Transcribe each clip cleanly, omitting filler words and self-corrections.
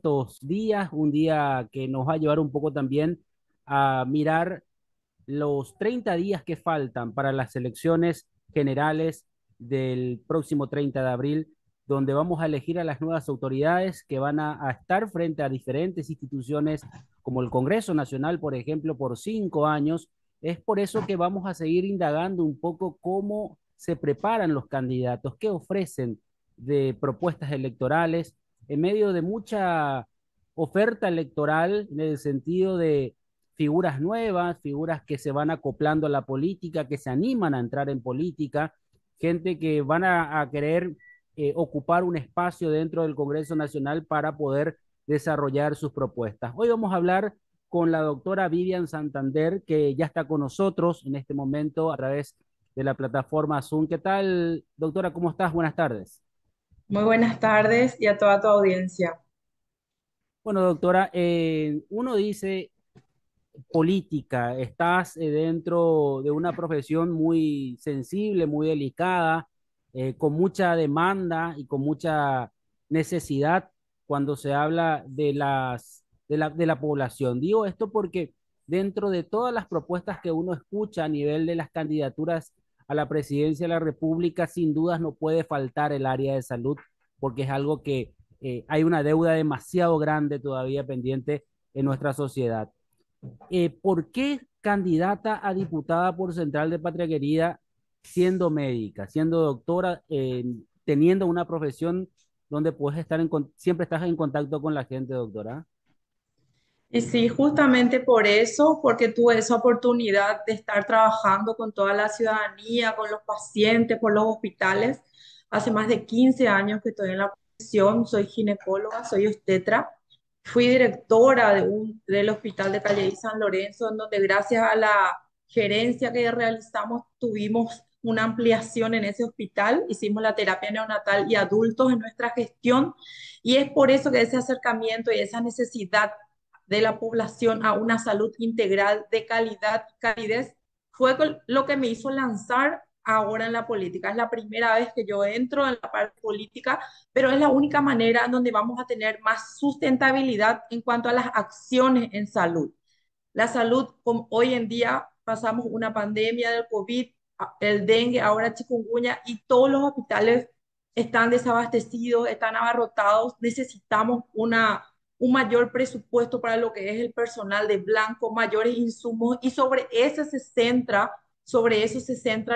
estos días, un día que nos va a llevar un poco también a mirar los 30 días que faltan para las elecciones generales del próximo 30 de abril, donde vamos a elegir a las nuevas autoridades que van a estar frente a diferentes instituciones como el Congreso Nacional, por ejemplo, por 5 años. Es por eso que vamos a seguir indagando un poco cómo se preparan los candidatos, qué ofrecen de propuestas electorales en medio de mucha oferta electoral en el sentido de figuras nuevas, figuras que se van acoplando a la política, que se animan a entrar en política, gente que van a querer ocupar un espacio dentro del Congreso Nacional para poder desarrollar sus propuestas. Hoy vamos a hablar con la doctora Vivian Santander, que ya está con nosotros en este momento a través de la plataforma Zoom. ¿Qué tal, doctora? ¿Cómo estás? Buenas tardes. Muy buenas tardes y a toda tu audiencia. Bueno, doctora, uno dice política, estás dentro de una profesión muy sensible, muy delicada, con mucha demanda y con mucha necesidad cuando se habla de la población. Digo esto porque dentro de todas las propuestas que uno escucha a nivel de las candidaturas a la presidencia de la República, sin dudas no puede faltar el área de salud, porque es algo que hay una deuda demasiado grande todavía pendiente en nuestra sociedad. ¿Por qué candidata a diputada por Central de Patria Querida siendo médica, siendo doctora, teniendo una profesión donde puedes estar siempre estás en contacto con la gente, doctora? Y sí, justamente por eso, porque tuve esa oportunidad de estar trabajando con toda la ciudadanía, con los pacientes, por los hospitales. Hace más de 15 años que estoy en la profesión, soy ginecóloga, soy obstetra. Fui directora del Hospital de Calle y San Lorenzo, en donde gracias a la gerencia que realizamos tuvimos una ampliación en ese hospital. Hicimos la terapia neonatal y adultos en nuestra gestión. Y es por eso que ese acercamiento y esa necesidad de la población a una salud integral de calidad, calidez, fue lo que me hizo lanzar ahora en la política. Es la primera vez que yo entro en la parte política, pero es la única manera en donde vamos a tener más sustentabilidad en cuanto a las acciones en salud. La salud, como hoy en día pasamos una pandemia del COVID, el dengue, ahora chikungunya, y todos los hospitales están desabastecidos, están abarrotados. Necesitamos un mayor presupuesto para lo que es el personal de blanco, mayores insumos, y sobre eso se centra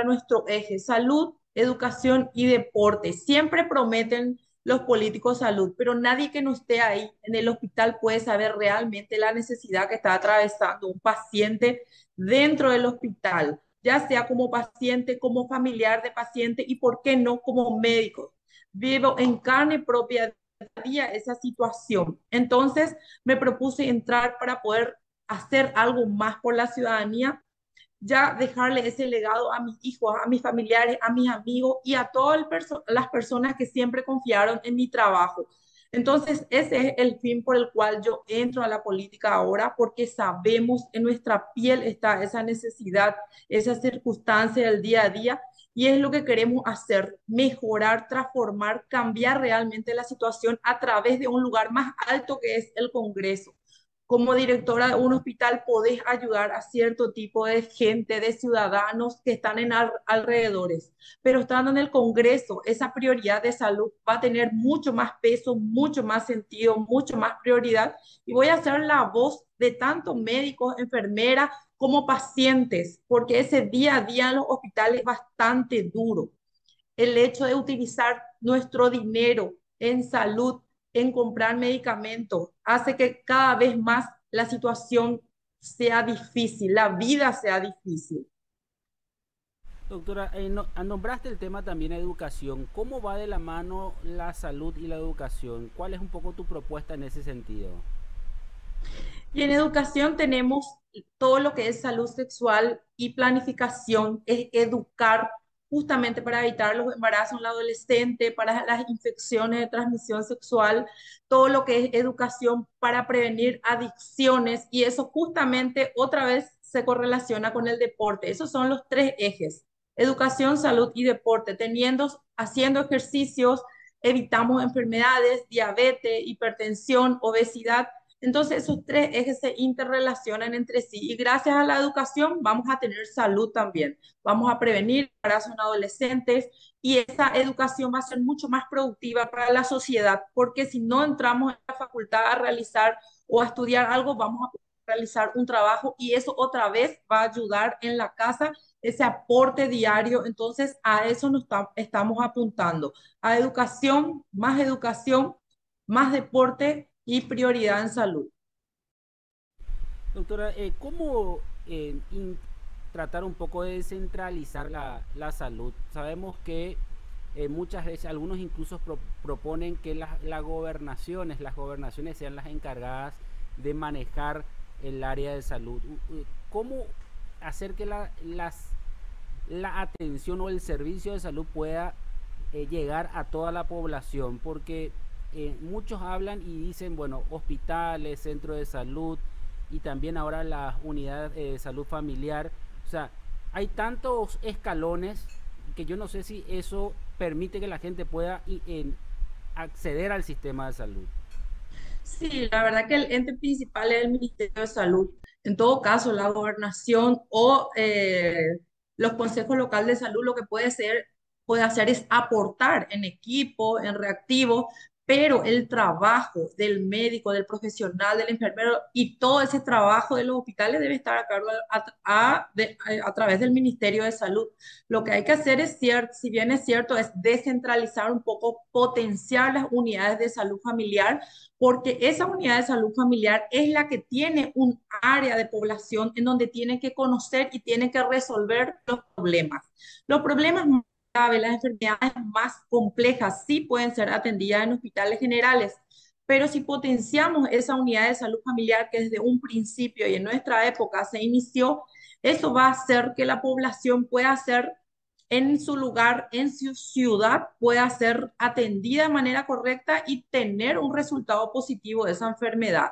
nuestro eje, salud, educación y deporte. Siempre prometen los políticos salud, pero nadie que no esté ahí en el hospital puede saber realmente la necesidad que está atravesando un paciente dentro del hospital, ya sea como paciente, como familiar de paciente y, ¿por qué no, como médico? Vivo en carne propia día esa situación. Entonces me propuse entrar para poder hacer algo más por la ciudadanía, ya dejarle ese legado a mis hijos, a mis familiares, a mis amigos y a todas las personas que siempre confiaron en mi trabajo. Entonces, ese es el fin por el cual yo entro a la política ahora, porque sabemos en nuestra piel está esa necesidad, esa circunstancia del día a día, y es lo que queremos hacer, mejorar, transformar, cambiar realmente la situación a través de un lugar más alto que es el Congreso. Como directora de un hospital podés ayudar a cierto tipo de gente, de ciudadanos que están en alrededores, pero estando en el Congreso, esa prioridad de salud va a tener mucho más peso, mucho más sentido, mucho más prioridad, y voy a ser la voz de tanto médicos, enfermeras como pacientes, porque ese día a día en los hospitales es bastante duro. El hecho de utilizar nuestro dinero en salud, en comprar medicamentos, hace que cada vez más la situación sea difícil, la vida sea difícil. Doctora, nombraste el tema también educación. ¿Cómo va de la mano la salud y la educación? ¿Cuál es un poco tu propuesta en ese sentido? Y en educación tenemos todo lo que es salud sexual y planificación, es educar justamente para evitar los embarazos en la adolescente, para las infecciones de transmisión sexual, todo lo que es educación para prevenir adicciones, y eso justamente otra vez se correlaciona con el deporte. Esos son los tres ejes: educación, salud y deporte, haciendo ejercicios, evitamos enfermedades, diabetes, hipertensión, obesidad. Entonces esos tres ejes se interrelacionan entre sí y gracias a la educación vamos a tener salud también. Vamos a prevenir embarazos en adolescentes y esa educación va a ser mucho más productiva para la sociedad porque si no entramos en la facultad a realizar o a estudiar algo, vamos a realizar un trabajo y eso otra vez va a ayudar en la casa, ese aporte diario. Entonces a eso nos estamos apuntando, a educación, más deporte y prioridad en salud. Doctora, ¿cómo tratar un poco de descentralizar la salud? Sabemos que muchas veces algunos incluso proponen que las gobernaciones sean las encargadas de manejar el área de salud. ¿Cómo hacer que la atención o el servicio de salud pueda llegar a toda la población? Porque muchos hablan y dicen, bueno, hospitales, centros de salud y también ahora las unidades de salud familiar. O sea, hay tantos escalones que yo no sé si eso permite que la gente pueda acceder al sistema de salud. Sí, la verdad que el ente principal es el Ministerio de Salud. En todo caso, la gobernación o los consejos locales de salud lo que puede hacer es aportar en equipo, en reactivo, pero el trabajo del médico, del profesional, del enfermero y todo ese trabajo de los hospitales debe estar a cargo a través del Ministerio de Salud. Lo que hay que hacer es cierto, si bien es cierto, es descentralizar un poco, potenciar las unidades de salud familiar porque esa unidad de salud familiar es la que tiene un área de población en donde tiene que conocer y tiene que resolver los problemas. Los problemas más graves, las enfermedades más complejas, sí pueden ser atendidas en hospitales generales, pero si potenciamos esa unidad de salud familiar que desde un principio y en nuestra época se inició, eso va a hacer que la población pueda ser en su lugar, en su ciudad, pueda ser atendida de manera correcta y tener un resultado positivo de esa enfermedad.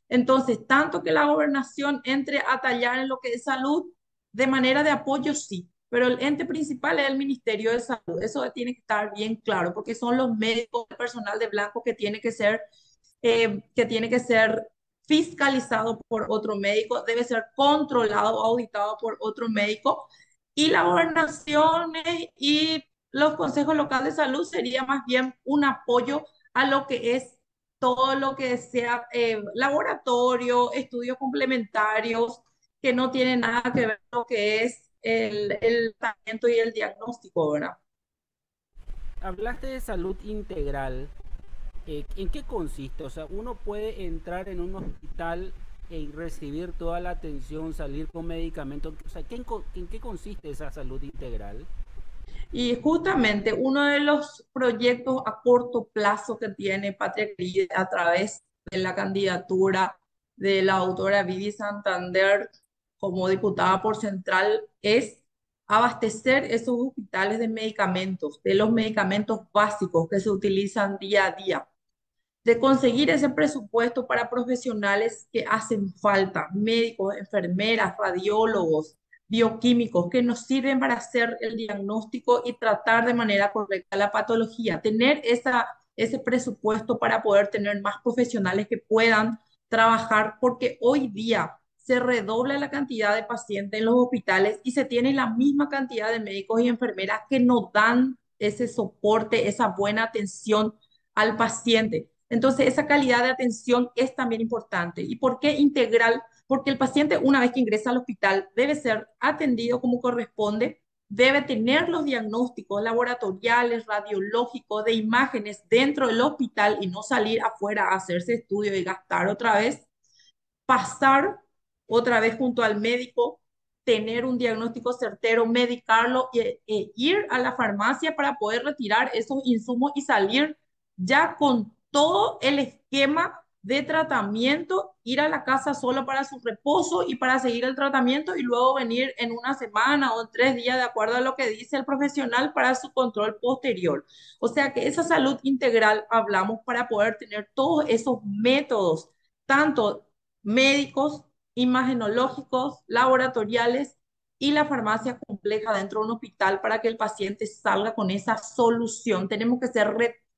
Entonces, tanto que la gobernación entre a tallar en lo que es salud, de manera de apoyo, sí, pero el ente principal es el Ministerio de Salud. Eso tiene que estar bien claro, porque son los médicos, el personal de blanco que tiene que ser fiscalizado por otro médico, debe ser controlado, auditado por otro médico y las gobernaciones y los consejos locales de salud sería más bien un apoyo a lo que es todo lo que sea laboratorio, estudios complementarios, que no tienen nada que ver con lo que es el tratamiento y el diagnóstico, ¿verdad? Hablaste de salud integral. ¿En qué consiste? O sea, uno puede entrar en un hospital y recibir toda la atención, salir con medicamentos. O sea, ¿en qué consiste esa salud integral? Y justamente uno de los proyectos a corto plazo que tiene Patria Querida a través de la candidatura de la autora Vivi Santander como diputada por Central es abastecer esos hospitales de medicamentos, de los medicamentos básicos que se utilizan día a día, de conseguir ese presupuesto para profesionales que hacen falta, médicos, enfermeras, radiólogos, bioquímicos, que nos sirven para hacer el diagnóstico y tratar de manera correcta la patología, tener ese presupuesto para poder tener más profesionales que puedan trabajar, porque hoy día se redobla la cantidad de pacientes en los hospitales y se tiene la misma cantidad de médicos y enfermeras que nos dan ese soporte, esa buena atención al paciente. Entonces, esa calidad de atención es también importante. ¿Y por qué integral? Porque el paciente, una vez que ingresa al hospital, debe ser atendido como corresponde, debe tener los diagnósticos laboratoriales, radiológicos, de imágenes dentro del hospital y no salir afuera a hacerse estudio y gastar otra vez, pasar otra vez junto al médico, tener un diagnóstico certero, medicarlo e ir a la farmacia para poder retirar esos insumos y salir ya con todo el esquema de tratamiento, ir a la casa solo para su reposo y para seguir el tratamiento y luego venir en una semana o en 3 días, de acuerdo a lo que dice el profesional, para su control posterior. O sea que esa salud integral hablamos para poder tener todos esos métodos, tanto médicos, imagenológicos, laboratoriales y la farmacia compleja dentro de un hospital para que el paciente salga con esa solución. Tenemos que ser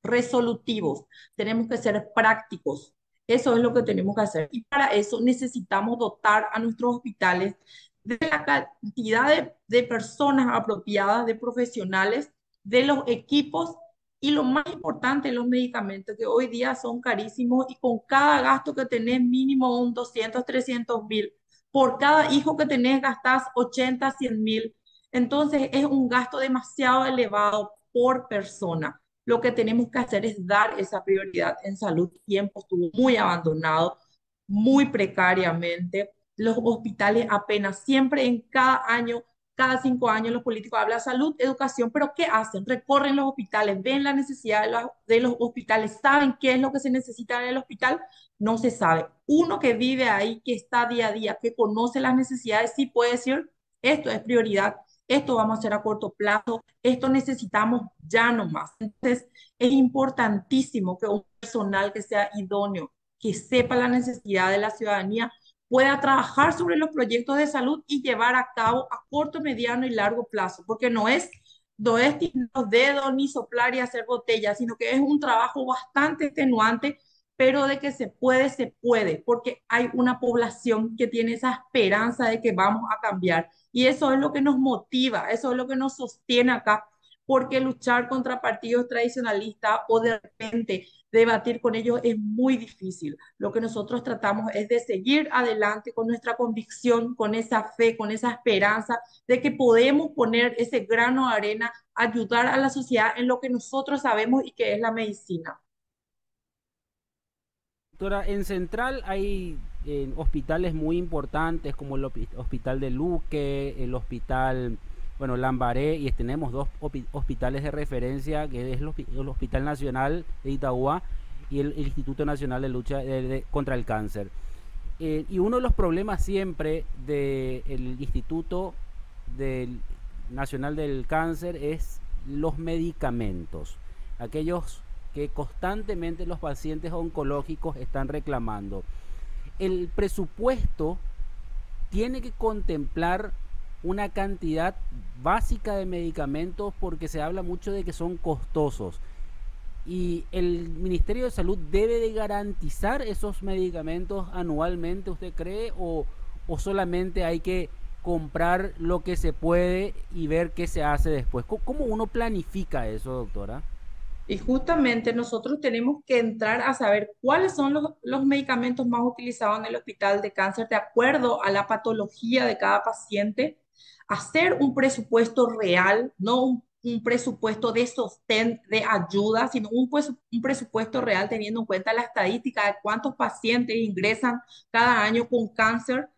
resolutivos, tenemos que ser prácticos. Eso es lo que tenemos que hacer. Y para eso necesitamos dotar a nuestros hospitales de la cantidad de personas apropiadas, de profesionales, de los equipos y lo más importante, los medicamentos, que hoy día son carísimos y con cada gasto que tenés mínimo un 200, 300 mil. Por cada hijo que tenés gastás 80, 100 mil. Entonces es un gasto demasiado elevado por persona. Lo que tenemos que hacer es dar esa prioridad en salud. Tiempo estuvo muy abandonado, muy precariamente. Los hospitales apenas, siempre en cada año, cada 5 años los políticos hablan salud, educación, pero ¿qué hacen? Recorren los hospitales, ven la necesidad de los hospitales, saben qué es lo que se necesita en el hospital, no se sabe. Uno que vive ahí, que está día a día, que conoce las necesidades, sí puede decir, esto es prioridad, esto vamos a hacer a corto plazo, esto necesitamos ya no más. Entonces, es importantísimo que un personal que sea idóneo, que sepa la necesidad de la ciudadanía, pueda trabajar sobre los proyectos de salud y llevar a cabo a corto, mediano y largo plazo, porque no es tirar los dedos ni soplar y hacer botellas, sino que es un trabajo bastante extenuante, pero de que se puede, porque hay una población que tiene esa esperanza de que vamos a cambiar. Y eso es lo que nos motiva, eso es lo que nos sostiene acá, porque luchar contra partidos tradicionalistas o de repente debatir con ellos es muy difícil. Lo que nosotros tratamos es de seguir adelante con nuestra convicción, con esa fe, con esa esperanza de que podemos poner ese grano de arena, ayudar a la sociedad en lo que nosotros sabemos y que es la medicina. Doctora, en Central hay hospitales muy importantes como el Hospital de Luque, el Hospital, bueno, Lambaré, y tenemos dos hospitales de referencia, que es el Hospital Nacional de Itagua y el Instituto Nacional de Lucha contra el Cáncer. Y uno de los problemas siempre del Instituto del Nacional del Cáncer es los medicamentos, aquellos que constantemente los pacientes oncológicos están reclamando. El presupuesto tiene que contemplar una cantidad básica de medicamentos porque se habla mucho de que son costosos. Y el Ministerio de Salud debe de garantizar esos medicamentos anualmente, ¿usted cree? ¿O solamente hay que comprar lo que se puede y ver qué se hace después? ¿Cómo uno planifica eso, doctora? Y justamente nosotros tenemos que entrar a saber cuáles son los medicamentos más utilizados en el hospital de cáncer de acuerdo a la patología de cada paciente, hacer un presupuesto real, no un presupuesto de sostén, de ayuda, sino un presupuesto real teniendo en cuenta la estadística de cuántos pacientes ingresan cada año con cáncer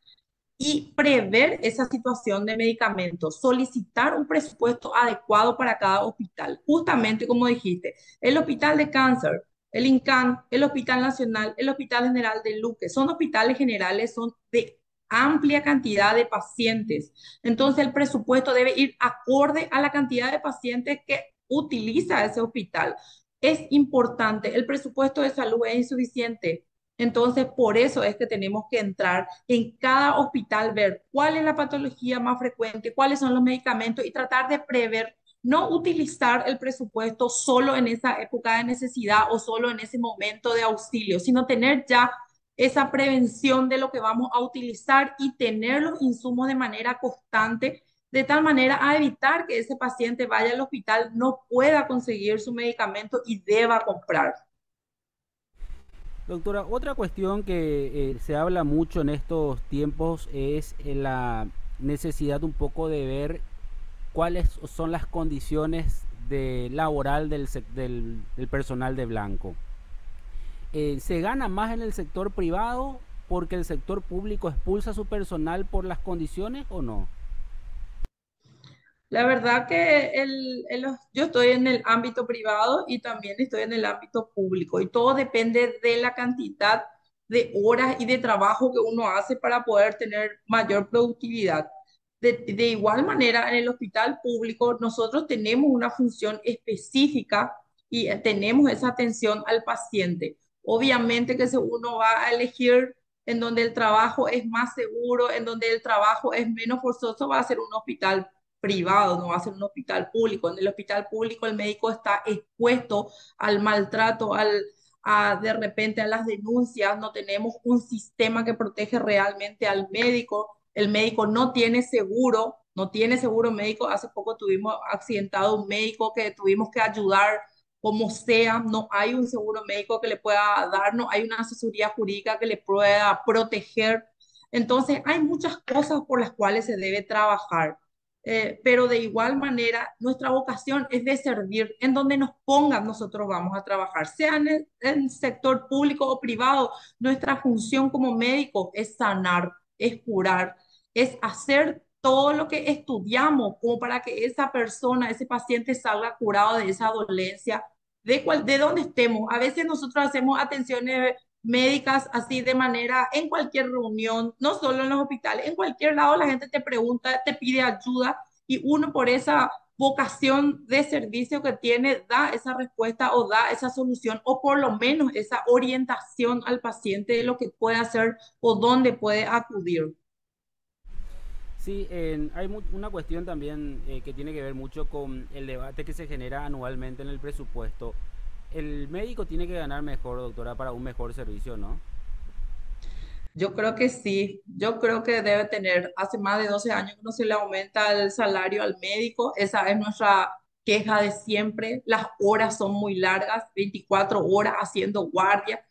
y prever esa situación de medicamentos, solicitar un presupuesto adecuado para cada hospital. Justamente como dijiste, el Hospital de Cáncer, el INCAN, el Hospital Nacional, el Hospital General de Luque, son hospitales generales, son de amplia cantidad de pacientes. Entonces el presupuesto debe ir acorde a la cantidad de pacientes que utiliza ese hospital. Es importante, el presupuesto de salud es insuficiente. Entonces, por eso es que tenemos que entrar en cada hospital, ver cuál es la patología más frecuente, cuáles son los medicamentos y tratar de prever, no utilizar el presupuesto solo en esa época de necesidad o solo en ese momento de auxilio, sino tener ya esa prevención de lo que vamos a utilizar y tener los insumos de manera constante, de tal manera a evitar que ese paciente vaya al hospital, no pueda conseguir su medicamento y deba comprar. Doctora, otra cuestión que se habla mucho en estos tiempos es la necesidad un poco de ver cuáles son las condiciones laboral del personal de blanco. ¿Se gana más en el sector privado porque el sector público expulsa a su personal por las condiciones o no? La verdad que yo estoy en el ámbito privado y también estoy en el ámbito público y todo depende de la cantidad de horas y de trabajo que uno hace para poder tener mayor productividad. De igual manera, en el hospital público nosotros tenemos una función específica y tenemos esa atención al paciente. Obviamente que si uno va a elegir en donde el trabajo es más seguro, en donde el trabajo es menos forzoso, va a ser un hospital privado, no va a ser un hospital público. En el hospital público el médico está expuesto al maltrato, de repente a las denuncias, no tenemos un sistema que protege realmente al médico, el médico no tiene seguro, no tiene seguro médico, hace poco tuvimos accidentado un médico que tuvimos que ayudar como sea, no hay un seguro médico que le pueda dar, no hay una asesoría jurídica que le pueda proteger. Entonces, hay muchas cosas por las cuales se debe trabajar. Pero de igual manera, nuestra vocación es de servir. En donde nos pongan, nosotros vamos a trabajar, sea en el sector público o privado. Nuestra función como médico es sanar, es curar, es hacer todo lo que estudiamos como para que esa persona, ese paciente salga curado de esa dolencia, de donde estemos. A veces nosotros hacemos atenciones médicas así de manera, en cualquier reunión, no solo en los hospitales, en cualquier lado la gente te pregunta, te pide ayuda y uno por esa vocación de servicio que tiene da esa respuesta o da esa solución o por lo menos esa orientación al paciente de lo que puede hacer o dónde puede acudir. Sí, hay una cuestión también que tiene que ver mucho con el debate que se genera anualmente en el presupuesto. El médico tiene que ganar mejor, doctora, para un mejor servicio, ¿no? Yo creo que sí, yo creo que debe tener, hace más de 12 años que no se le aumenta el salario al médico, esa es nuestra queja de siempre, las horas son muy largas, 24 horas haciendo guardia,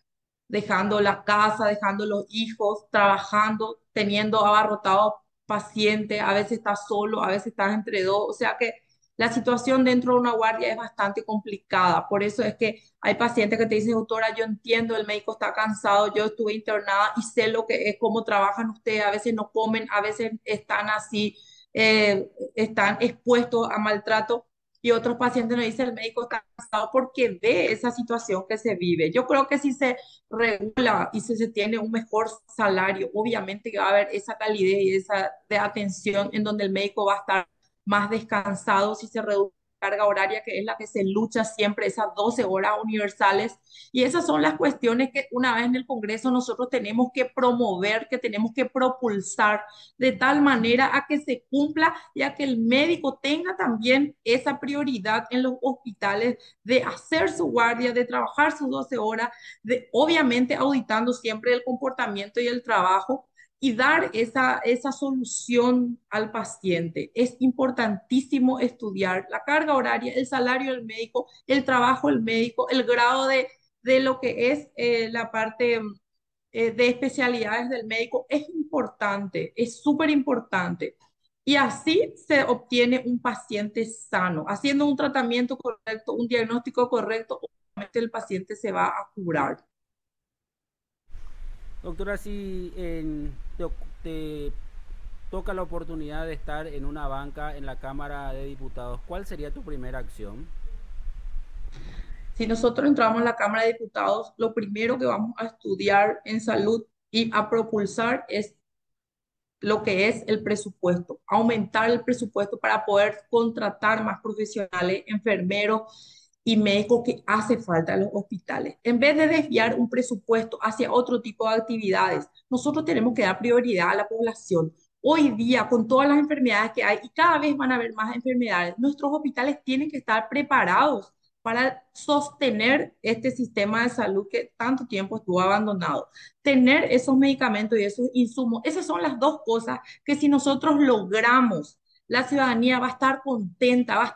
dejando la casa, dejando los hijos, trabajando, teniendo abarrotados pacientes, a veces estás solo, a veces estás entre dos, o sea que la situación dentro de una guardia es bastante complicada, por eso es que hay pacientes que te dicen, doctora, yo entiendo, el médico está cansado, yo estuve internada y sé lo que es, cómo trabajan ustedes, a veces no comen, a veces están así, están expuestos a maltrato. Y otros pacientes nos dicen, el médico está cansado porque ve esa situación que se vive. Yo creo que si se regula y si se tiene un mejor salario, obviamente que va a haber esa calidez y esa de atención en donde el médico va a estar más descansado si se reduce la carga horaria, que es la que se lucha siempre, esas 12 horas universales. Y esas son las cuestiones que una vez en el Congreso nosotros tenemos que promover, que tenemos que propulsar de tal manera a que se cumpla y a que el médico tenga también esa prioridad en los hospitales de hacer su guardia, de trabajar sus 12 horas, obviamente auditando siempre el comportamiento y el trabajo y dar esa solución al paciente. Es importantísimo estudiar la carga horaria, el salario del médico, el trabajo del médico, el grado de lo que es la parte de especialidades del médico. Es importante, es súper importante. Y así se obtiene un paciente sano. Haciendo un tratamiento correcto, un diagnóstico correcto, obviamente el paciente se va a curar. Doctora, si te toca la oportunidad de estar en una banca en la Cámara de Diputados, ¿cuál sería tu primera acción? Si nosotros entramos a la Cámara de Diputados, lo primero que vamos a estudiar en salud y a propulsar es lo que es el presupuesto, aumentar el presupuesto para poder contratar más profesionales, enfermeros y médicos que hace falta en los hospitales. En vez de desviar un presupuesto hacia otro tipo de actividades, nosotros tenemos que dar prioridad a la población. Hoy día, con todas las enfermedades que hay, y cada vez van a haber más enfermedades, nuestros hospitales tienen que estar preparados para sostener este sistema de salud que tanto tiempo estuvo abandonado. Tener esos medicamentos y esos insumos, esas son las dos cosas que si nosotros logramos, la ciudadanía va a estar contenta, va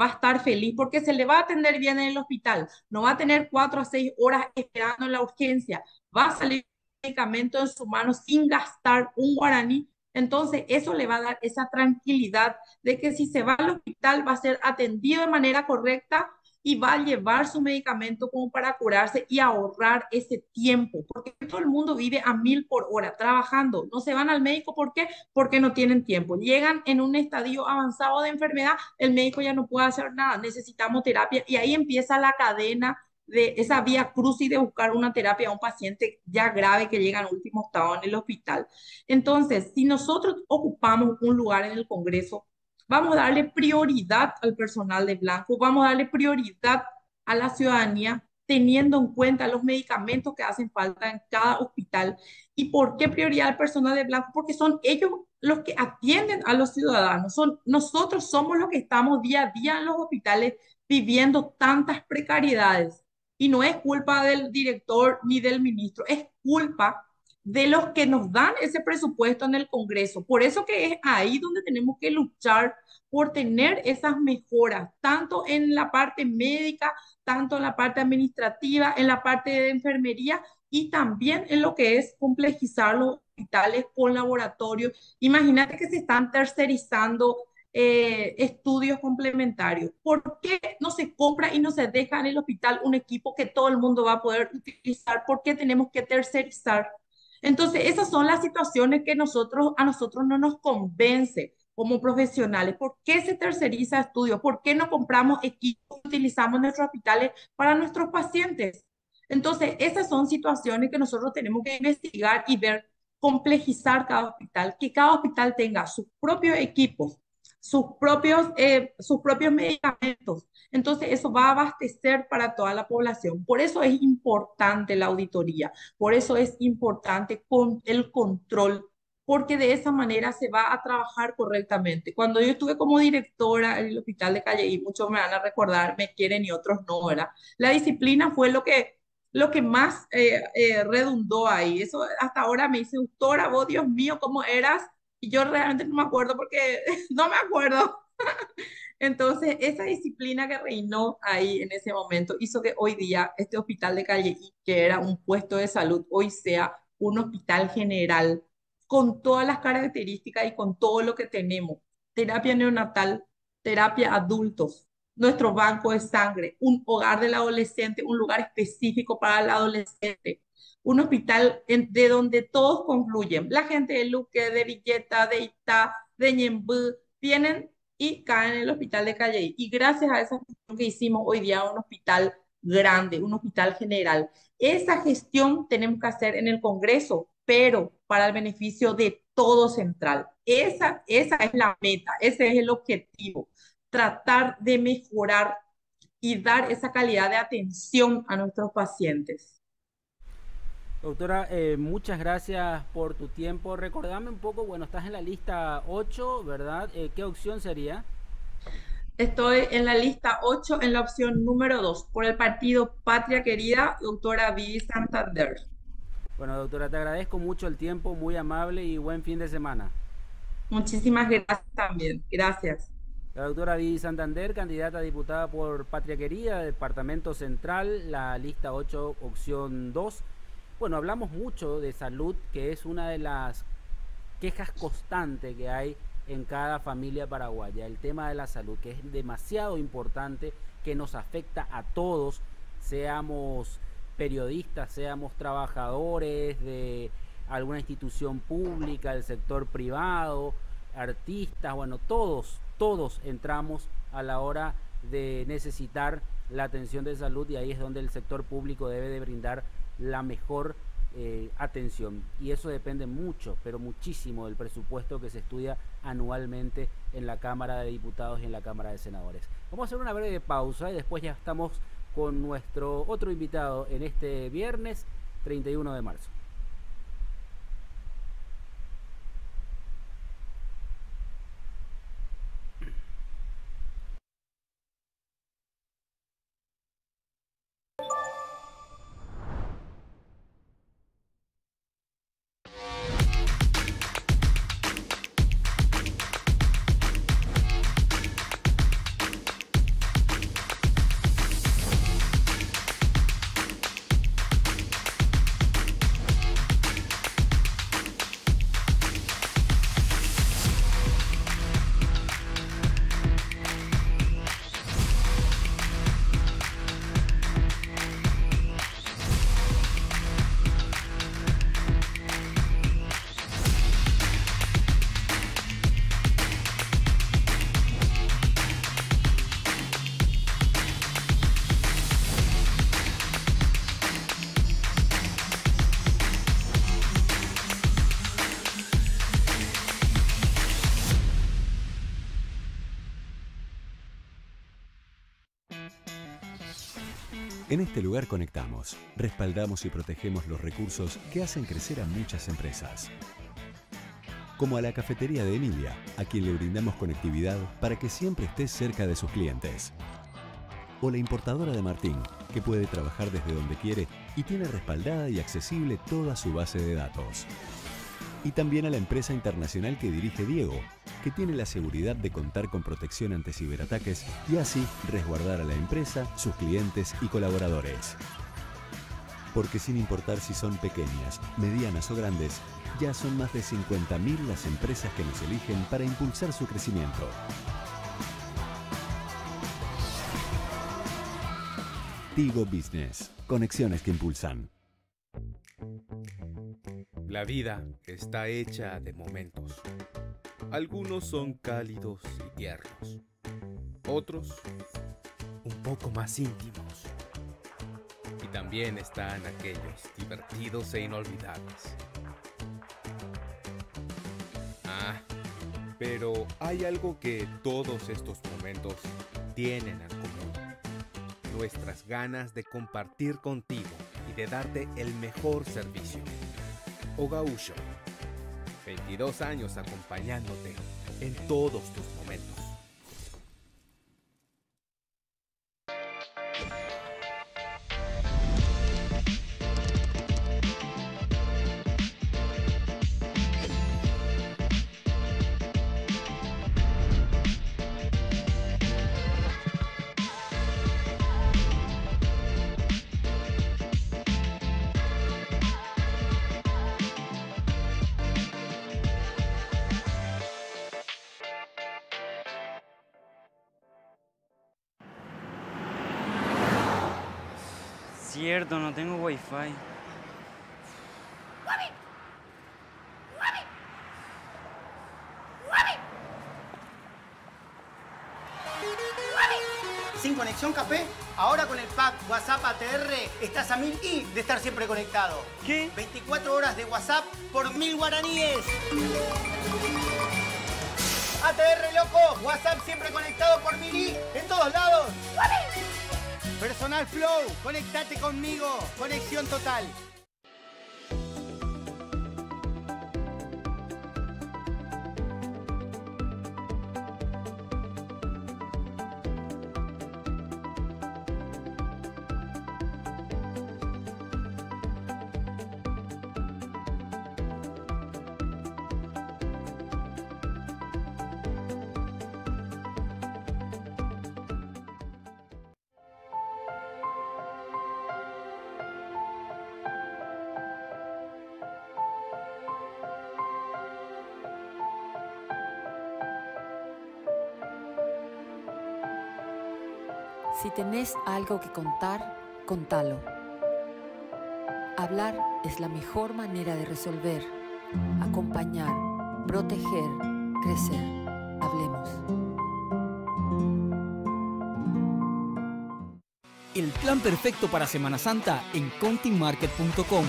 a estar feliz porque se le va a atender bien en el hospital, no va a tener 4 a 6 horas esperando en la urgencia, va a salir medicamento en su mano sin gastar un guaraní. Entonces, eso le va a dar esa tranquilidad de que si se va al hospital va a ser atendido de manera correcta y va a llevar su medicamento como para curarse y ahorrar ese tiempo, porque todo el mundo vive a 1000 por hora trabajando, no se van al médico, ¿por qué? Porque no tienen tiempo, llegan en un estadio avanzado de enfermedad, el médico ya no puede hacer nada, necesitamos terapia y ahí empieza la cadena de esa vía crucis de buscar una terapia a un paciente ya grave que llega en último estado en el hospital. Entonces, si nosotros ocupamos un lugar en el Congreso, vamos a darle prioridad al personal de blanco, vamos a darle prioridad a la ciudadanía teniendo en cuenta los medicamentos que hacen falta en cada hospital. ¿Y por qué prioridad al personal de blanco? Porque son ellos los que atienden a los ciudadanos. Nosotros somos los que estamos día a día en los hospitales viviendo tantas precariedades. Y no es culpa del director ni del ministro, es culpa de los que nos dan ese presupuesto en el Congreso. Por eso que es ahí donde tenemos que luchar por tener esas mejoras, tanto en la parte médica, tanto en la parte administrativa, en la parte de enfermería y también en lo que es complejizar los hospitales con laboratorios. Imagínate que se están tercerizando estudios complementarios. ¿Por qué no se compra y no se deja en el hospital un equipo que todo el mundo va a poder utilizar? ¿Por qué tenemos que tercerizar? Entonces, esas son las situaciones que a nosotros no nos convence como profesionales. ¿Por qué se terceriza estudios? ¿Por qué no compramos equipos que utilizamos en nuestros hospitales para nuestros pacientes? Entonces, esas son situaciones que nosotros tenemos que investigar y ver, complejizar cada hospital, que cada hospital tenga sus propios equipos, sus propios medicamentos. Entonces, eso va a abastecer para toda la población. Por eso es importante la auditoría, por eso es importante con el control, porque de esa manera se va a trabajar correctamente. Cuando yo estuve como directora en el hospital de Calle, y muchos me van a recordar, me quieren y otros no, ¿verdad? La disciplina fue lo que más redundó ahí. Eso hasta ahora me dice, doctora, vos, Dios mío, ¿cómo eras? Y yo realmente no me acuerdo porque no me acuerdo. Entonces, esa disciplina que reinó ahí en ese momento hizo que hoy día este hospital de Calle, que era un puesto de salud, hoy sea un hospital general con todas las características y con todo lo que tenemos. Terapia neonatal, terapia adultos, nuestro banco de sangre, un hogar del adolescente, un lugar específico para el adolescente, un hospital de donde todos confluyen. La gente de Luque, de Villeta, de Itá, de Ñembú, vienen y caen en el hospital de Calle. Y gracias a esa gestión que hicimos hoy día, un hospital grande, un hospital general. Esa gestión tenemos que hacer en el Congreso, pero para el beneficio de todo Central. Esa es la meta, ese es el objetivo, tratar de mejorar y dar esa calidad de atención a nuestros pacientes. Doctora, muchas gracias por tu tiempo. Recordame un poco, bueno, estás en la lista 8, ¿verdad? ¿Qué opción sería? Estoy en la lista 8 en la opción número 2 por el partido Patria Querida, doctora Vivi Santander. Bueno, doctora, te agradezco mucho el tiempo, muy amable y buen fin de semana. Muchísimas gracias también. Gracias. La doctora Vivi Santander, candidata a diputada por Patria Querida, Departamento Central, la lista 8, opción 2. Bueno, hablamos mucho de salud, que es una de las quejas constantes que hay en cada familia paraguaya. El tema de la salud, que es demasiado importante, que nos afecta a todos, seamos periodistas, seamos trabajadores de alguna institución pública, del sector privado, artistas, bueno, todos entramos a la hora de necesitar la atención de salud y ahí es donde el sector público debe de brindar la mejor atención. Y eso depende mucho, pero muchísimo del presupuesto que se estudia anualmente en la Cámara de Diputados y en la Cámara de Senadores. Vamos a hacer una breve pausa y después ya estamos con nuestro otro invitado en este viernes 31 de marzo. En este lugar conectamos, respaldamos y protegemos los recursos que hacen crecer a muchas empresas. Como a la cafetería de Emilia, a quien le brindamos conectividad para que siempre esté cerca de sus clientes. O la importadora de Martín, que puede trabajar desde donde quiere y tiene respaldada y accesible toda su base de datos. Y también a la empresa internacional que dirige Diego, que tiene la seguridad de contar con protección ante ciberataques y así resguardar a la empresa, sus clientes y colaboradores. Porque sin importar si son pequeñas, medianas o grandes, ya son más de 50.000 las empresas que nos eligen para impulsar su crecimiento. Tigo Business. Conexiones que impulsan. La vida está hecha de momentos. Algunos son cálidos y tiernos. Otros, un poco más íntimos. Y también están aquellos divertidos e inolvidables. Pero hay algo que todos estos momentos tienen en común. Nuestras ganas de compartir contigo y de darte el mejor servicio. Ogaúcho, 22 años acompañándote en todos tus momentos. Cierto, no tengo wifi. Sin conexión Café, ahora con el pack WhatsApp ATR estás a 1000 y de estar siempre conectado. ¿Qué? 24 horas de WhatsApp por 1000 guaraníes. ATR, loco, WhatsApp siempre conectado por 1000 y en todos lados. Personal Flow, conectate conmigo. Conexión total. Si tenés algo que contar, contalo. Hablar es la mejor manera de resolver, acompañar, proteger, crecer. Hablemos. El plan perfecto para Semana Santa en contimarket.com.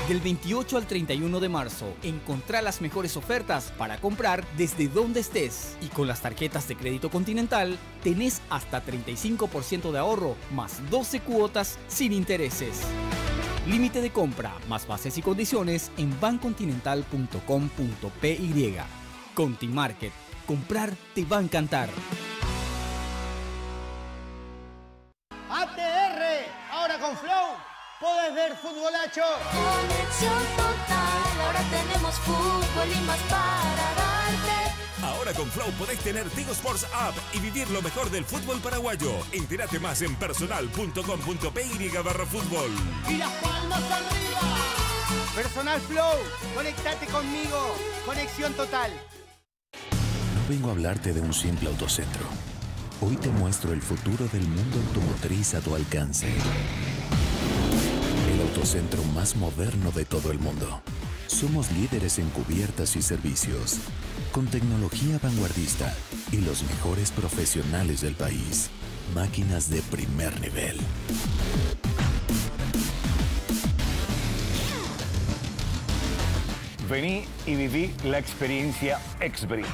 Del 28 al 31 de marzo, encontrá las mejores ofertas para comprar desde donde estés. Y con las tarjetas de crédito Continental, tenés hasta 35% de ahorro, más 12 cuotas sin intereses. Límite de compra, más bases y condiciones en bancontinental.com.py. Contimarket. Comprar te va a encantar. ATR, ahora con Flow. Podés ver futbolacho. Conexión total, ahora tenemos fútbol y más para darte. Ahora con Flow podés tener Tigo Sports App y vivir lo mejor del fútbol paraguayo. Entérate más en personal.com.py/fútbol. Y las palmas arriba. Personal Flow, conectate conmigo. Conexión total. No vengo a hablarte de un simple autocentro. Hoy te muestro el futuro del mundo automotriz a tu alcance. El autocentro más moderno de todo el mundo. Somos líderes en cubiertas y servicios, con tecnología vanguardista y los mejores profesionales del país. Máquinas de primer nivel. Vení y viví la experiencia Exbri.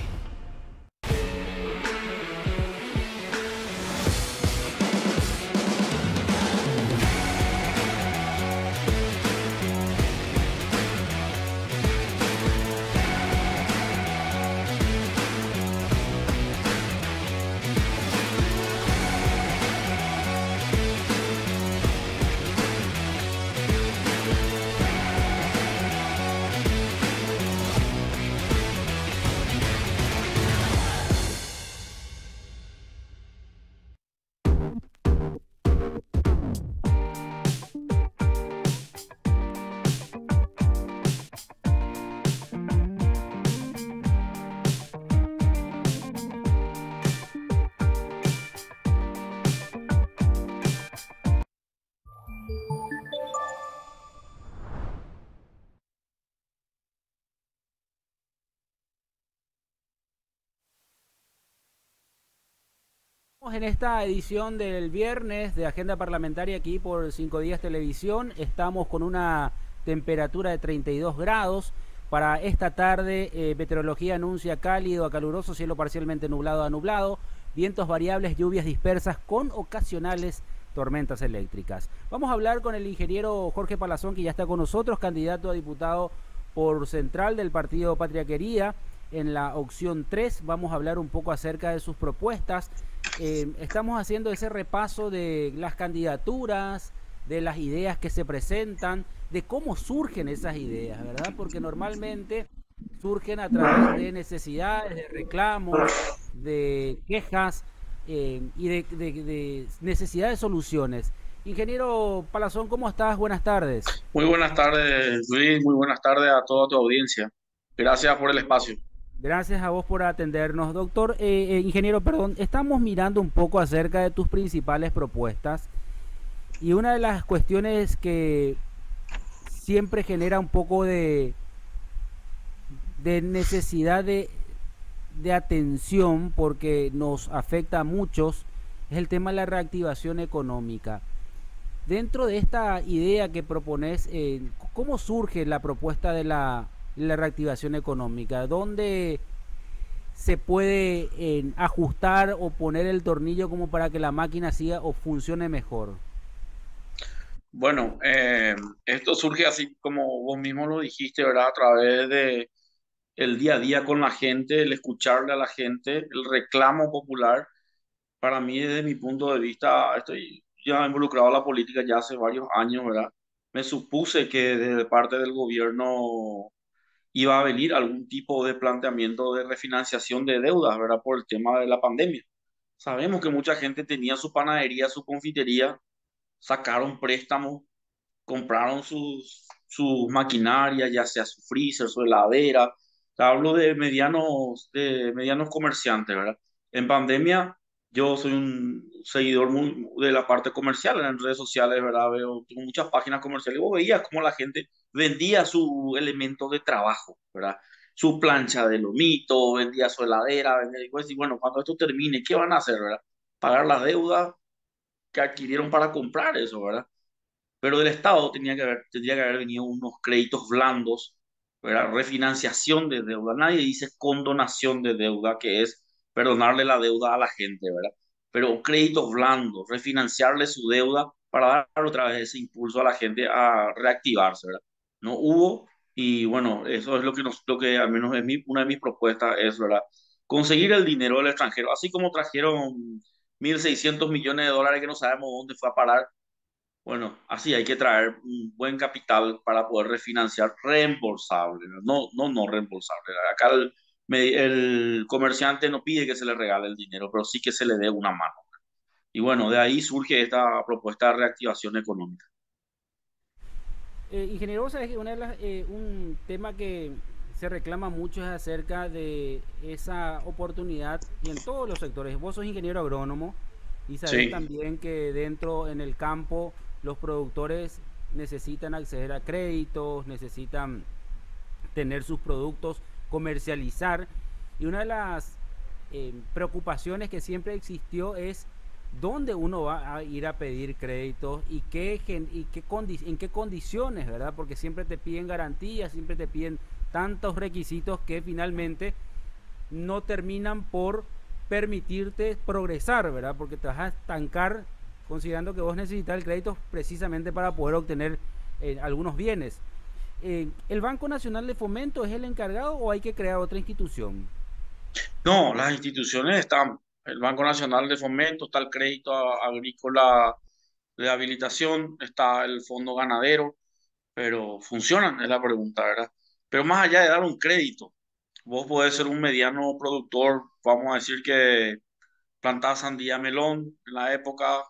Estamos en esta edición del viernes de Agenda Parlamentaria aquí por 5 Días Televisión. Estamos con una temperatura de 32 grados. Para esta tarde, meteorología anuncia cálido a caluroso, cielo parcialmente nublado a nublado, vientos variables, lluvias dispersas con ocasionales tormentas eléctricas. Vamos a hablar con el ingeniero Jorge Palazón, que ya está con nosotros, candidato a diputado por Central del partido Patria Querida en la opción 3. Vamos a hablar un poco acerca de sus propuestas. Estamos haciendo ese repaso de las candidaturas, de las ideas que se presentan, de cómo surgen esas ideas, ¿verdad? Porque normalmente surgen a través de necesidades, de reclamos, de quejas y de necesidad de soluciones. Ingeniero Palazón, ¿cómo estás? Buenas tardes. Muy buenas tardes, Luis. Muy buenas tardes a toda tu audiencia. Gracias por el espacio. Gracias a vos por atendernos, doctor. Ingeniero, perdón, estamos mirando un poco acerca de tus principales propuestas y una de las cuestiones que siempre genera un poco de necesidad de atención porque nos afecta a muchos es el tema de la reactivación económica. Dentro de esta idea que propones, ¿cómo surge la propuesta de la reactivación económica? ¿Dónde se puede ajustar o poner el tornillo como para que la máquina siga o funcione mejor? Bueno, esto surge así como vos mismo lo dijiste, ¿verdad? A través de el día a día con la gente, el escucharle a la gente, el reclamo popular. Para mí, desde mi punto de vista, estoy ya involucrado en la política ya hace varios años, ¿verdad? Me supuse que desde parte del gobierno iba a venir algún tipo de planteamiento de refinanciación de deudas, ¿verdad? Por el tema de la pandemia. Sabemos que mucha gente tenía su panadería, su confitería, sacaron préstamos, compraron sus maquinarias, ya sea su freezer, su heladera. Hablo de medianos comerciantes, ¿verdad? En pandemia, yo soy un seguidor muy de la parte comercial en redes sociales, ¿verdad? Tengo muchas páginas comerciales y vos veías cómo la gente vendía su elemento de trabajo, ¿verdad? Su plancha de lomito, vendía su heladera, vendía, y pues, y bueno, cuando esto termine, ¿qué van a hacer, verdad? Pagar las deudas que adquirieron para comprar eso, ¿verdad? Pero del Estado tendría que haber venido unos créditos blandos, ¿verdad? Refinanciación de deuda. Nadie dice condonación de deuda, que es perdonarle la deuda a la gente, ¿verdad? Pero créditos blandos, refinanciarle su deuda para dar otra vez ese impulso a la gente a reactivarse, ¿verdad? No hubo, y bueno, eso es lo que al menos es una de mis propuestas es, ¿verdad? Conseguir el dinero del extranjero, así como trajeron 1.600 millones de dólares que no sabemos dónde fue a parar. Bueno, así hay que traer un buen capital para poder refinanciar reembolsable, no reembolsable. Acá el comerciante no pide que se le regale el dinero, pero sí que se le dé una mano. Y bueno, de ahí surge esta propuesta de reactivación económica. Ingeniero, vos sabés que un tema que se reclama mucho es acerca de esa oportunidad y en todos los sectores. Vos sos ingeniero agrónomo y sabés Sí. también que dentro en el campo los productores necesitan acceder a créditos, necesitan tener sus productos, comercializar. Y una de las preocupaciones que siempre existió es dónde uno va a ir a pedir créditos y en qué condiciones, ¿verdad? Porque siempre te piden garantías, siempre te piden tantos requisitos que finalmente no terminan por permitirte progresar, ¿verdad? Porque te vas a estancar considerando que vos necesitas el crédito precisamente para poder obtener algunos bienes. ¿El Banco Nacional de Fomento es el encargado o hay que crear otra institución? No, las instituciones están. El Banco Nacional de Fomento, está el Crédito Agrícola de Habilitación, está el Fondo Ganadero, pero funcionan, es la pregunta, ¿verdad? Pero más allá de dar un crédito, vos podés ser un mediano productor, vamos a decir que plantás sandía, melón en la época,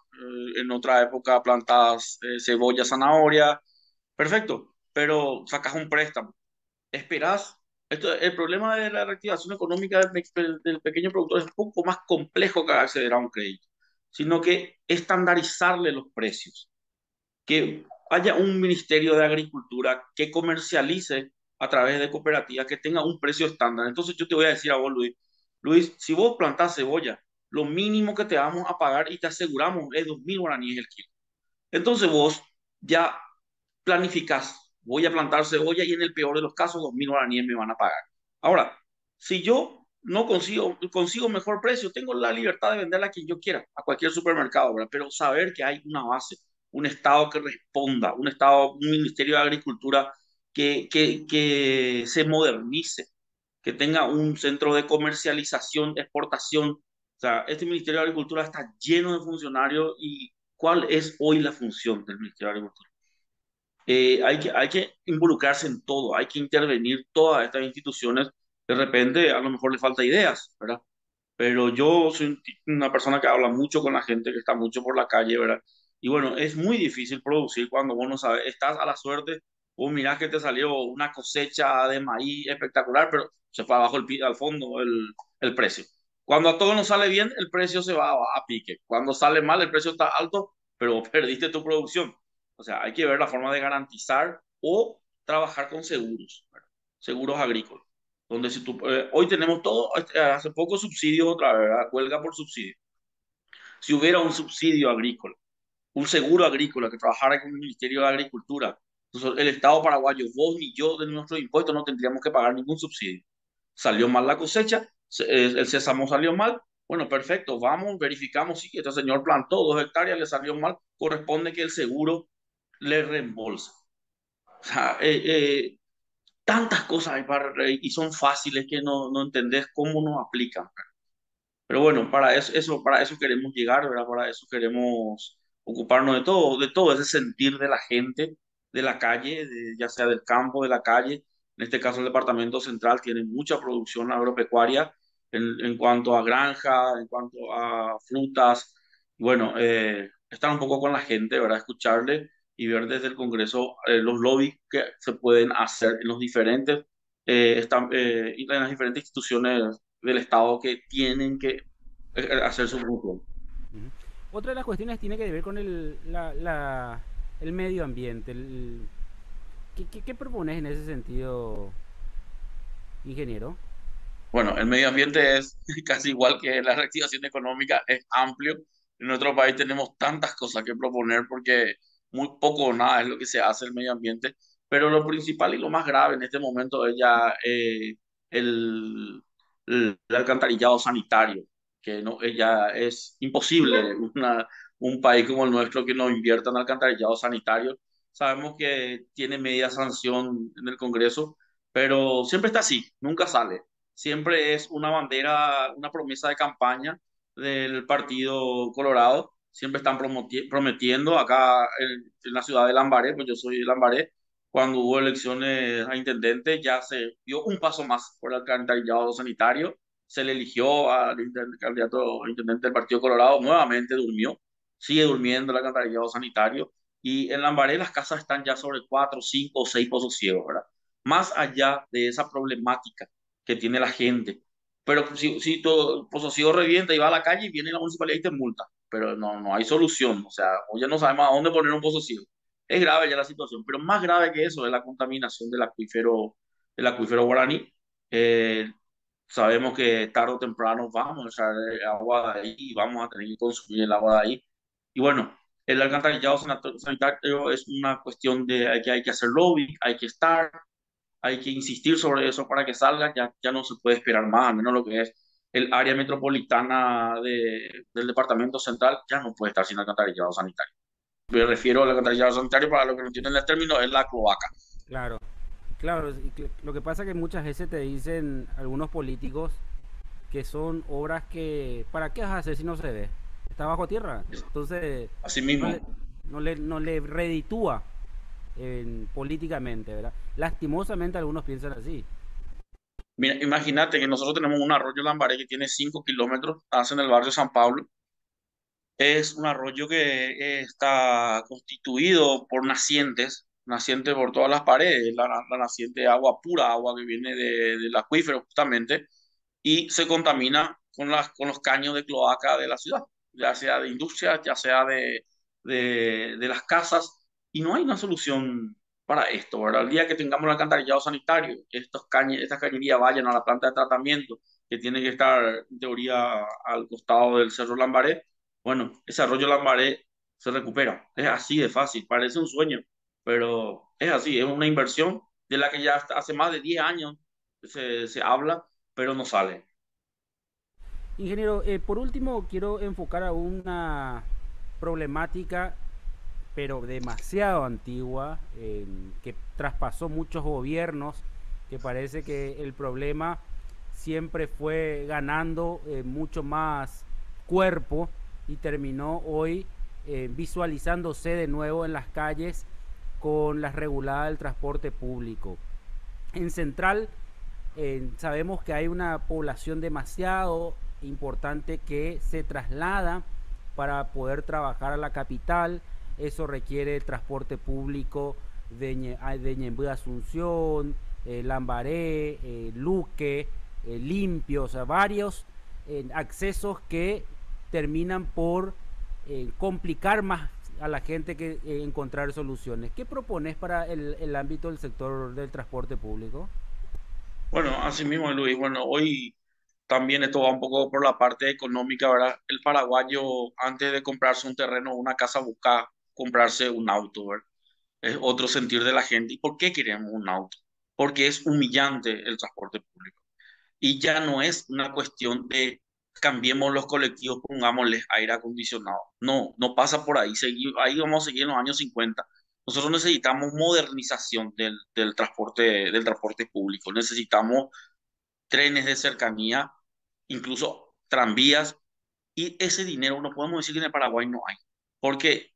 en otra época plantás cebolla, zanahoria, perfecto, pero sacas un préstamo, esperás. El problema de la reactivación económica del pequeño productor es un poco más complejo que acceder a un crédito, sino que estandarizarle los precios, que haya un Ministerio de Agricultura que comercialice a través de cooperativas, que tenga un precio estándar. Entonces yo te voy a decir a vos, Luis, si vos plantás cebolla, lo mínimo que te vamos a pagar y te aseguramos es 2.000 guaraníes el kilo. Entonces vos ya planificás, voy a plantar cebolla y en el peor de los casos 2.000 guaraníes me van a pagar. Ahora, si yo no consigo mejor precio, tengo la libertad de venderla a quien yo quiera, a cualquier supermercado, ¿verdad? Pero saber que hay una base, un Estado que responda, un Estado, un Ministerio de Agricultura que se modernice, que tenga un centro de comercialización, exportación. O sea, este Ministerio de Agricultura está lleno de funcionarios y ¿cuál es hoy la función del Ministerio de Agricultura? Hay que involucrarse en todo, hay que intervenir todas estas instituciones. De repente, a lo mejor le falta ideas, ¿verdad? Pero yo soy una persona que habla mucho con la gente, que está mucho por la calle, ¿verdad? Y bueno, es muy difícil producir cuando vos no sabes, estás a la suerte, vos mirás que te salió una cosecha de maíz espectacular, pero se fue abajo al fondo el precio. Cuando a todo nos sale bien, el precio se va a pique. Cuando sale mal, el precio está alto, pero perdiste tu producción. O sea, hay que ver la forma de garantizar o trabajar con seguros, ¿verdad? Seguros agrícolas donde si tú, hoy tenemos todo, hace poco subsidios otra vez, ¿verdad? Huelga por subsidio. Si hubiera un subsidio agrícola, un seguro agrícola que trabajara con el Ministerio de Agricultura, entonces el Estado paraguayo, vos ni yo de nuestros impuestos no tendríamos que pagar ningún subsidio. Salió mal la cosecha, el sésamo salió mal, bueno, perfecto, vamos, verificamos, sí, este señor plantó 2 hectáreas, le salió mal, corresponde que el seguro le reembolsa. O sea, tantas cosas hay y son fáciles que no entendés cómo nos aplican. Pero bueno, para eso queremos llegar, ¿verdad? Para eso queremos ocuparnos de todo ese sentir de la gente, de la calle, ya sea del campo, de la calle. En este caso, el Departamento Central tiene mucha producción agropecuaria en cuanto a granja, en cuanto a frutas. Bueno, estar un poco con la gente, ¿verdad? Escucharle y ver desde el Congreso los lobbies que se pueden hacer en los diferentes, en las diferentes instituciones del Estado que tienen que hacer su función. Otra de las cuestiones tiene que ver con el medio ambiente. ¿Qué propones en ese sentido, ingeniero? Bueno, el medio ambiente es casi igual que la reactivación económica, es amplio. En nuestro país tenemos tantas cosas que proponer porque muy poco o nada es lo que se hace en el medio ambiente, pero lo principal y lo más grave en este momento es ya el, el alcantarillado sanitario, que no, ya es imposible un país como el nuestro que no invierta en alcantarillado sanitario. Sabemos que tiene media sanción en el Congreso, pero siempre está así, nunca sale. Siempre es una bandera, una promesa de campaña del Partido Colorado. Siempre están prometiendo acá en la ciudad de Lambaré, pues yo soy de Lambaré, cuando hubo elecciones a intendente ya se dio un paso más por el alcantarillado sanitario, se le eligió al candidato a intendente del Partido Colorado, nuevamente durmió, sigue durmiendo el alcantarillado sanitario, y en Lambaré las casas están ya sobre 4, 5 o 6 pozos ciegos, ¿verdad? Más allá de esa problemática que tiene la gente. Pero si tu posesivo revienta y va a la calle, viene la municipalidad y te multa. Pero no hay solución. O sea, hoy ya no sabemos a dónde poner un posesivo. Es grave ya la situación, pero más grave que eso es la contaminación del acuífero guaraní. Eh, Sabemos que tarde o temprano vamos a echar agua de ahí y vamos a tener que consumir el agua de ahí. Y bueno, el alcantarillado sanitario es una cuestión de que hay que hacer lobby, hay que insistir sobre eso para que salga, ya no se puede esperar más, al menos lo que es el área metropolitana del Departamento Central ya no puede estar sin alcantarillado sanitario. Me refiero al alcantarillado sanitario, para lo que no entienden el término, es la cloaca. Claro, claro. Lo que pasa es que muchas veces te dicen algunos políticos que son obras que, ¿para qué vas a hacer si no se ve? Está bajo tierra. Entonces, así mismo. No le reditúa políticamente, ¿verdad? Lastimosamente algunos piensan así. Mira, imagínate que nosotros tenemos un arroyo Lambaré que tiene 5 kilómetros, hace en el barrio San Pablo. Es un arroyo que está constituido por nacientes por todas las paredes, la naciente de agua pura, agua que viene del acuífero justamente, y se contamina con los caños de cloaca de la ciudad, ya sea de industria, ya sea de las casas, y no hay una solución para esto, ¿verdad? El día que tengamos el alcantarillado sanitario, estas cañerías vayan a la planta de tratamiento que tiene que estar en teoría al costado del Cerro Lambaré, bueno, ese arroyo Lambaré se recupera. Es así de fácil, parece un sueño, pero es así, es una inversión de la que ya hace más de 10 años se habla, pero no sale. Ingeniero, por último quiero enfocar a una problemática, pero demasiado antigua, que traspasó muchos gobiernos, que parece que el problema siempre fue ganando mucho más cuerpo y terminó hoy visualizándose de nuevo en las calles con la regulada del transporte público. En Central sabemos que hay una población demasiado importante que se traslada para poder trabajar a la capital. Eso requiere el transporte público de Ñemby a Asunción, Lambaré, Luque, Limpio, o sea, varios accesos que terminan por complicar más a la gente que encontrar soluciones. ¿Qué propones para el ámbito del sector del transporte público? Bueno, así mismo, Luis. Bueno, hoy también esto va un poco por la parte económica, ¿verdad? El paraguayo, antes de comprarse un terreno o una casa, busca comprarse un auto, ¿verdad? Es otro sentir de la gente. ¿Y por qué queremos un auto? Porque es humillante el transporte público. Y ya no es una cuestión de cambiemos los colectivos, pongámosles aire acondicionado. No, no pasa por ahí. Ahí vamos a seguir en los años 50. Nosotros necesitamos modernización del transporte público. Necesitamos trenes de cercanía, incluso tranvías. Y ese dinero no podemos decir que en el Paraguay no hay. Porque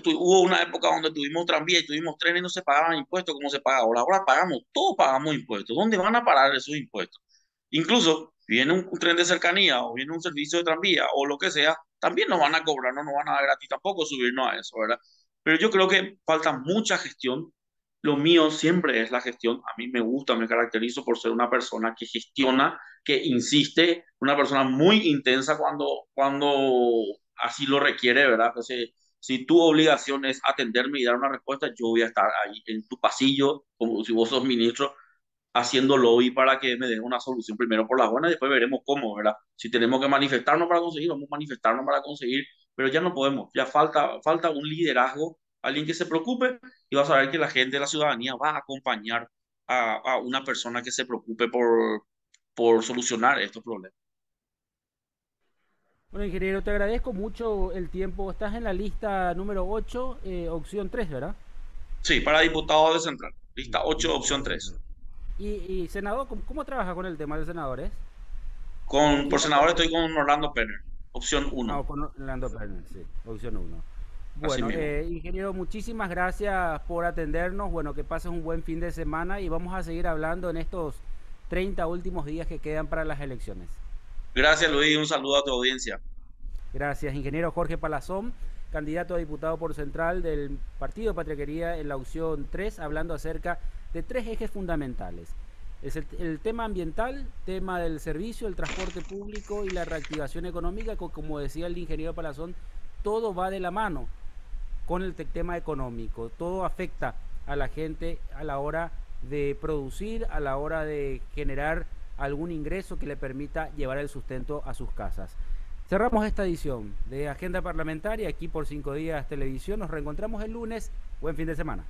hubo una época donde tuvimos tranvía y tuvimos trenes y no se pagaban impuestos como se paga ahora. Ahora pagamos, todos pagamos impuestos. ¿Dónde van a parar esos impuestos? Incluso viene un tren de cercanía o viene un servicio de tranvía o lo que sea, también nos van a cobrar, no nos van a dar gratis tampoco subirnos a eso, ¿verdad? Pero yo creo que falta mucha gestión. Lo mío siempre es la gestión. A mí me gusta, me caracterizo por ser una persona que gestiona, que insiste, una persona muy intensa cuando así lo requiere, ¿verdad? Entonces, si tu obligación es atenderme y dar una respuesta, yo voy a estar ahí en tu pasillo, como si vos sos ministro, haciendo lobby para que me den una solución primero por la buena y después veremos cómo, ¿verdad? Si tenemos que manifestarnos para conseguir, vamos a manifestarnos para conseguir, pero ya no podemos, ya falta un liderazgo, alguien que se preocupe y va a saber que la gente, la ciudadanía va a acompañar a una persona que se preocupe por solucionar estos problemas. Bueno, ingeniero, te agradezco mucho el tiempo. Estás en la lista número 8, opción 3, ¿verdad? Sí, para diputado de Central. Lista 8, opción 3. Y senador, ¿cómo trabaja con el tema de senadores? Por senador estoy con Orlando Penner, opción 1. Ah, con Orlando Penner, sí, opción 1. Bueno, ingeniero, muchísimas gracias por atendernos. Bueno, que pases un buen fin de semana y vamos a seguir hablando en estos 30 últimos días que quedan para las elecciones. Gracias, Luis. Un saludo a tu audiencia. Gracias, ingeniero Jorge Palazón, candidato a diputado por Central del Partido Patria Querida en la opción 3, hablando acerca de 3 ejes fundamentales. Es el tema ambiental, tema del servicio, el transporte público y la reactivación económica, como decía el ingeniero Palazón, todo va de la mano con el tema económico, todo afecta a la gente a la hora de producir, a la hora de generar algún ingreso que le permita llevar el sustento a sus casas. Cerramos esta edición de Agenda Parlamentaria aquí por 5 Días Televisión. Nos reencontramos el lunes. Buen fin de semana.